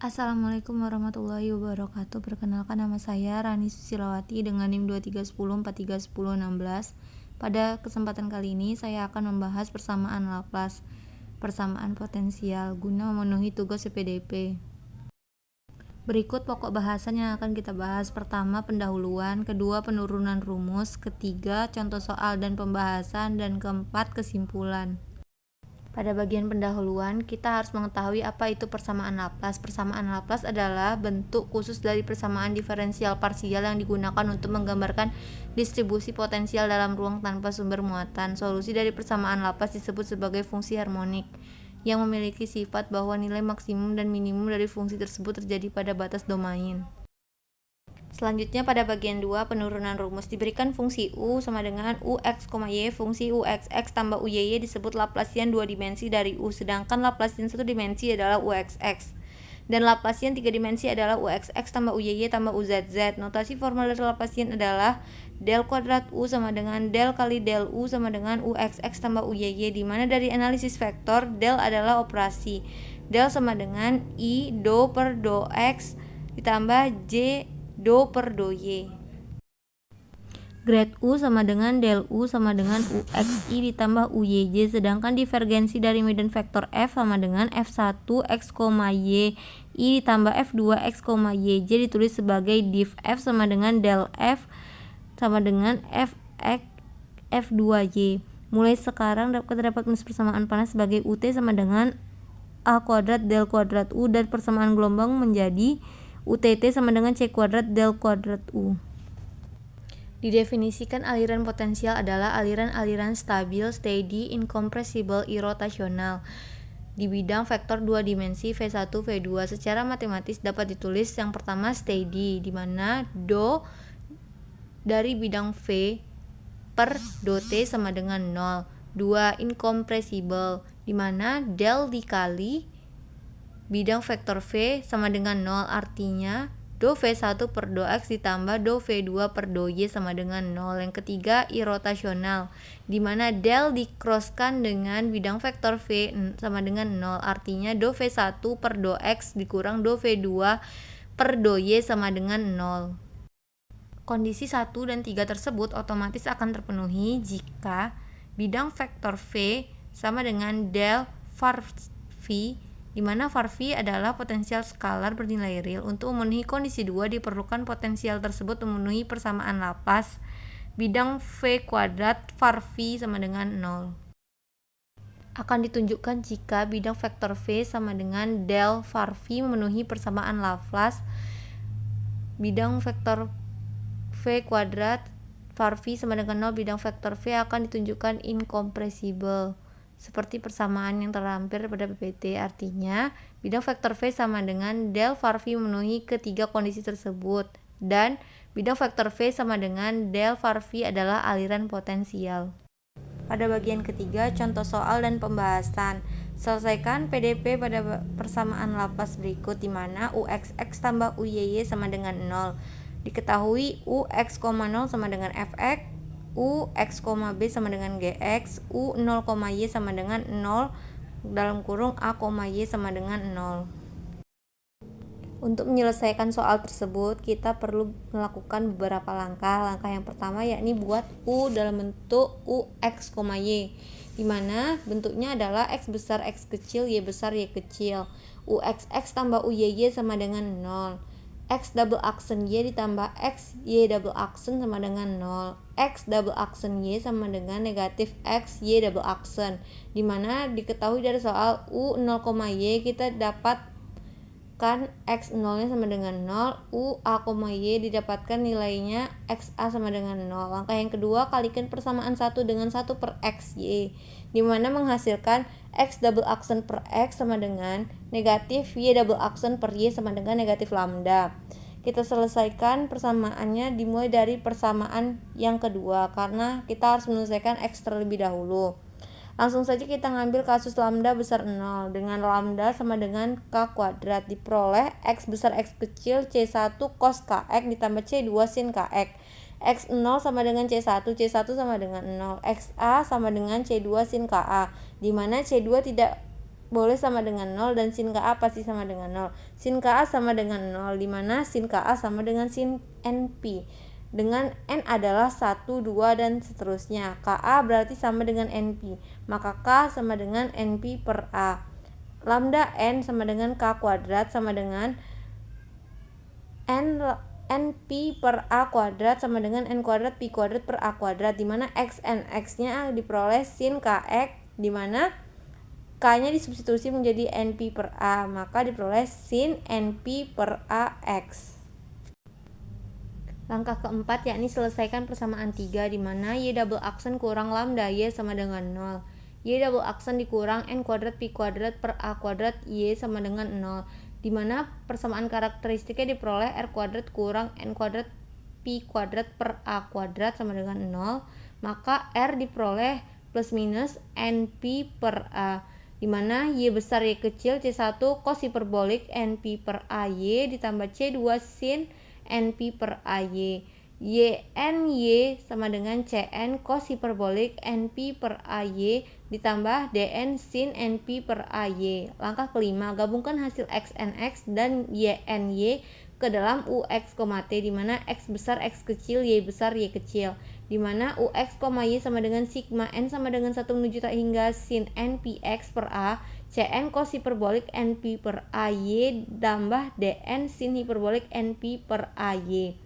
Assalamualaikum warahmatullahi wabarakatuh. Perkenalkan, nama saya Rani Susilawati dengan NIM 2310431016. Pada kesempatan kali ini saya akan membahas persamaan Laplace, persamaan potensial guna memenuhi tugas PPDB. Berikut pokok bahasan yang akan kita bahas. Pertama, pendahuluan. Kedua, penurunan rumus. Ketiga, contoh soal dan pembahasan. Dan keempat, kesimpulan. Pada bagian pendahuluan, kita harus mengetahui apa itu persamaan Laplace. Persamaan Laplace adalah bentuk khusus dari persamaan diferensial parsial yang digunakan untuk menggambarkan distribusi potensial dalam ruang tanpa sumber muatan. Solusi dari persamaan Laplace disebut sebagai fungsi harmonik yang memiliki sifat bahwa nilai maksimum dan minimum dari fungsi tersebut terjadi pada batas domain. Selanjutnya pada bagian 2, penurunan rumus. Diberikan fungsi u sama dengan ux, y, fungsi uxx tambah uyy disebut Laplacian 2 dimensi dari u, sedangkan Laplacian 1 dimensi adalah uxx. Dan Laplacian 3 dimensi adalah uxx tambah uyy tambah uzz. Notasi formal dari Laplacian adalah del kuadrat u sama dengan del kali del u sama dengan uxx tambah uyy, di mana dari analisis vektor del adalah operasi. Del sama dengan i do per do x ditambah j do per do y. Grad u sama dengan del u sama dengan uxi ditambah uyj, sedangkan divergensi dari medan vektor f sama dengan f1 x, y i ditambah f2 x, yj ditulis sebagai div f sama dengan del f sama dengan fx f2y. Mulai sekarang kita dapat menulis persamaan panas sebagai ut sama dengan a kuadrat del kuadrat u, dan persamaan gelombang menjadi UTT sama dengan C kuadrat del kuadrat U. Didefinisikan aliran potensial adalah aliran-aliran stabil, steady, incompressible, irrotasional di bidang vektor 2 dimensi V1, V2. Secara matematis dapat ditulis yang pertama steady, di mana do dari bidang V per do T sama dengan 0. 2. Incompressible, di mana del dikali bidang vektor V sama dengan 0, artinya do V1 per do X ditambah do V2 per do Y sama dengan 0. Yang ketiga, irrotasional, di mana del dikroskan dengan bidang vektor V sama dengan 0, artinya do V1 per do X dikurang do V2 per do Y sama dengan 0. Kondisi 1 dan 3 tersebut otomatis akan terpenuhi jika bidang vektor V sama dengan del var V, di mana var V adalah potensial skalar bernilai real. Untuk memenuhi kondisi 2 diperlukan potensial tersebut memenuhi persamaan Laplace bidang V kuadrat var V sama dengan 0. Akan ditunjukkan jika bidang vektor V sama dengan del var V memenuhi persamaan Laplace bidang vektor V kuadrat var V sama dengan 0, bidang vektor V akan ditunjukkan incompressible seperti persamaan yang terlampir pada PPT. Artinya bidang vektor V sama dengan del var V memenuhi ketiga kondisi tersebut, dan bidang vektor V sama dengan del var V adalah aliran potensial. Pada bagian ketiga, contoh soal dan pembahasan. Selesaikan PDP pada persamaan Laplace berikut, di mana uxx tambah uyy sama dengan 0. Diketahui ux, 0 sama dengan fx, u x, b sama dengan gx, u 0, y sama dengan 0 dalam kurung a, y sama dengan 0. Untuk menyelesaikan soal tersebut, kita perlu melakukan beberapa langkah. Langkah yang pertama yakni buat u dalam bentuk ux, y, di mana bentuknya adalah x besar x kecil, y besar y kecil. Uxx tambah uyy sama dengan 0. X double aksen Y ditambah X Y double aksen sama dengan 0. X double aksen Y sama dengan negatif X Y double aksen, dimana diketahui dari soal U 0, Y kita dapatkan X 0 nya sama dengan 0, U A, Y didapatkan nilainya X A sama dengan 0. Langkah yang kedua, kalikan persamaan 1 dengan 1 per X Y, dimana menghasilkan X double aksen per X sama dengan negatif Y double aksen per Y sama dengan negatif lambda. Kita selesaikan persamaannya dimulai dari persamaan yang kedua, karena kita harus menyelesaikan X terlebih dahulu. Langsung saja kita ngambil kasus lambda besar 0, dengan lambda sama dengan K kuadrat, diperoleh X besar X kecil C1 cos KX ditambah C2 sin KX. X0 sama dengan C1, C1 sama dengan 0, XA sama dengan C2 sin KA, di mana C2 tidak boleh sama dengan 0 dan sin KA pasti sama dengan 0. Sin KA sama dengan 0, di mana sin KA sama dengan sin NP. Dengan N adalah 1, 2, dan seterusnya. KA berarti sama dengan NP, maka K sama dengan NP per A. Lambda N sama dengan K kuadrat sama dengan NP per A kuadrat sama dengan N kuadrat P kuadrat per A kuadrat, di mana X N X-nya diperoleh sin KX, di mana K-nya disubstitusi menjadi NP per A, maka diperoleh sin NP per AX. Langkah keempat yakni selesaikan persamaan 3, di mana Y double aksen kurang lambda Y sama dengan 0. Y double aksen dikurang N kuadrat P kuadrat per A kuadrat Y sama dengan 0, di mana persamaan karakteristiknya diperoleh R kuadrat kurang N kuadrat P kuadrat per A kuadrat sama dengan 0, maka R diperoleh plus minus NP per A, di mana Y besar Y kecil C1 cos hiperbolik NP per AY ditambah C2 sin NP per AY. YNY sama dengan CN cos hiperbolik NP per AY ditambah DN sin NP per AY. Langkah kelima, gabungkan hasil XNX dan YNY ke dalam UX, T, di mana X besar X kecil Y besar Y kecil, di mana UX, Y sama dengan sigma N sama dengan 1 menuju tak hingga sin NPX per A CN cos hiperbolik NP per AY tambah DN sin hiperbolik NP per AY,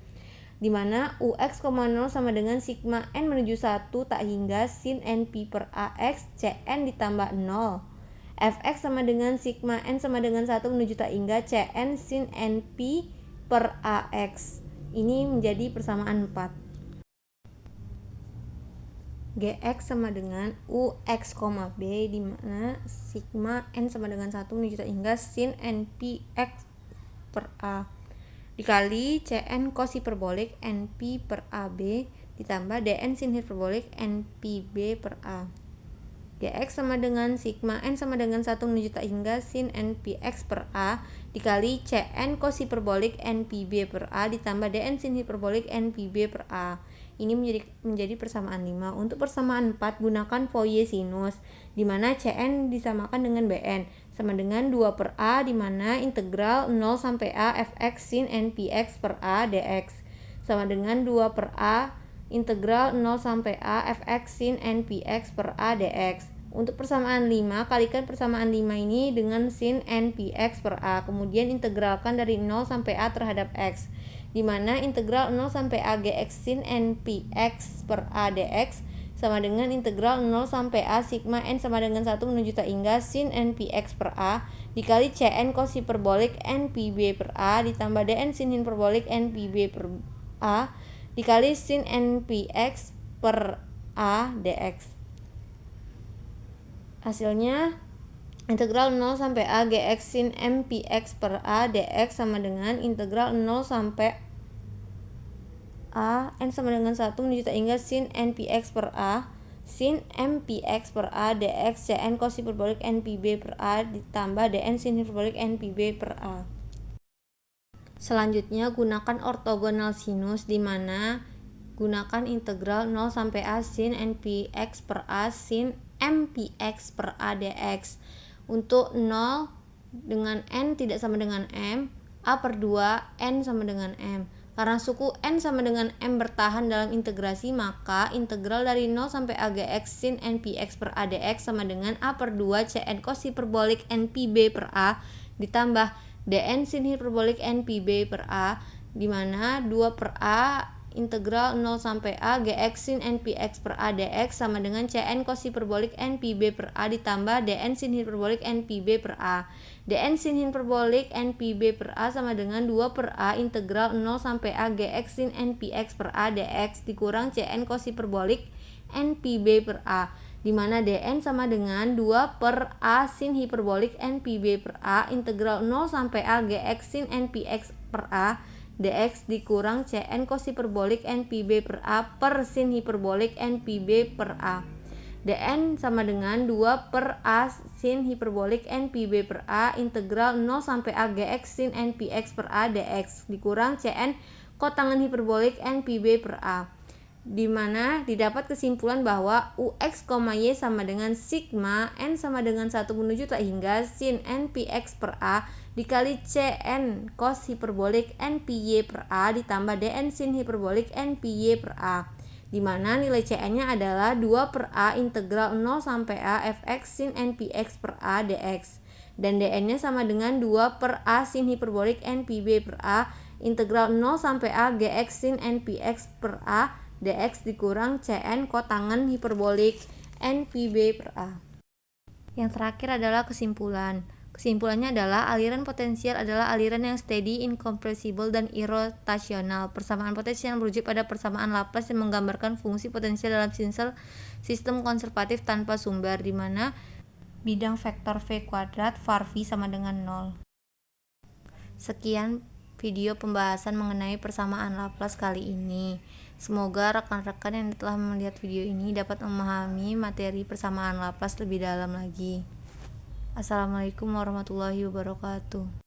di mana UX, 0 sama dengan sigma N menuju 1 tak hingga sin NP per AX CN ditambah 0. Fx sama dengan sigma N sama dengan 1 menuju tak hingga CN sin NP per AX. Ini menjadi persamaan 4. Gx sama dengan Ux, B, di mana sigma N sama dengan 1 menuju tak hingga sin NPX per A dikali CN cos hiperbolik NP per AB ditambah DN sin hiperbolik NPB per A. Gx sama dengan sigma N sama dengan 1 menuju tak hingga sin NPX per A dikali CN cos hiperbolik NPB per A ditambah DN sin hiperbolik NPB per A. Ini menjadi persamaan 5. Untuk persamaan 4, gunakan Fourier sinus, di mana CN disamakan dengan BN sama dengan 2 per A, di mana integral 0 sampai A fx sin NPX per A dx sama dengan 2 per A integral 0 sampai A fx sin NPX per A dx. Untuk persamaan 5, kalikan persamaan 5 ini dengan sin NPX per A, kemudian integralkan dari 0 sampai A terhadap X, di mana integral 0 sampai A Gx sin NPX per A dx sama dengan integral 0 sampai A sigma N sama dengan 1 menuju tak hingga sin NPX per A dikali CN cos hiperbolik NPB per A ditambah DN sin hiperbolik NPB per A dikali sin NPX per A dx. Hasilnya integral 0 sampai A Gx sin NPX per A dx sama dengan integral 0 sampai A N sama dengan 1 menuju tak hingga sin NPX per A sin NPX per A dx CN cos hiperbolik NPB per A ditambah DN sin hiperbolik NPB per A. Selanjutnya gunakan ortogonal sinus, di mana gunakan integral 0 sampai A sin NPX per A sin MPX per A dx. Untuk 0 dengan N tidak sama dengan M, A per 2 N sama dengan M. Karena suku N sama dengan M bertahan dalam integrasi, maka integral dari 0 sampai A Gx sin NPX per A dx sama dengan A per 2 CN cos hiperbolik NPB per A ditambah DN sin hiperbolik NPB per A, di mana 2 per A integral 0 sampai A Gx sin NPX per A dx sama dengan CN cos hiperbolik NPB per A ditambah DN sin hiperbolik NPB per A. DN sin hiperbolik NPB per A sama dengan 2 per A integral 0 sampai A Gx sin NPX per A dx dikurang CN cos hiperbolik NPB per A, di mana DN sama dengan 2 per A sin hiperbolik NPB per A integral 0 sampai A Gx sin NPX per A dx dikurang CN cos hiperbolik NPB per A per sin hiperbolik NPB per A. DN sama dengan 2 per A sin hiperbolik NPB per A integral 0 sampai A Gx sin NPX per A dx dikurang CN kotangan hiperbolik NPB per A. di mana didapat kesimpulan bahwa ux, y sama dengan sigma n sama dengan 1 menuju tak hingga sin n px per a dikali cn cos hiperbolik n py per a ditambah dn sin hiperbolik n py per a, di mana nilai cn-nya adalah 2 per a integral 0 sampai a fx sin n px per a dx, dan dn-nya sama dengan 2 per a sin hiperbolik n pb per a integral 0 sampai a gx sin n px per a dx dikurang cn kotangen hiperbolik n pb per a. Yang terakhir adalah kesimpulan. Kesimpulannya adalah aliran potensial adalah aliran yang steady, incompressible, dan irrotasional. Persamaan potensial merujuk pada persamaan Laplace yang menggambarkan fungsi potensial dalam sistem konservatif tanpa sumber, di mana bidang vektor v kuadrat var v sama dengan 0. Sekian video pembahasan mengenai persamaan Laplace kali ini. Semoga rekan-rekan yang telah melihat video ini dapat memahami materi persamaan Laplace lebih dalam lagi. Assalamualaikum warahmatullahi wabarakatuh.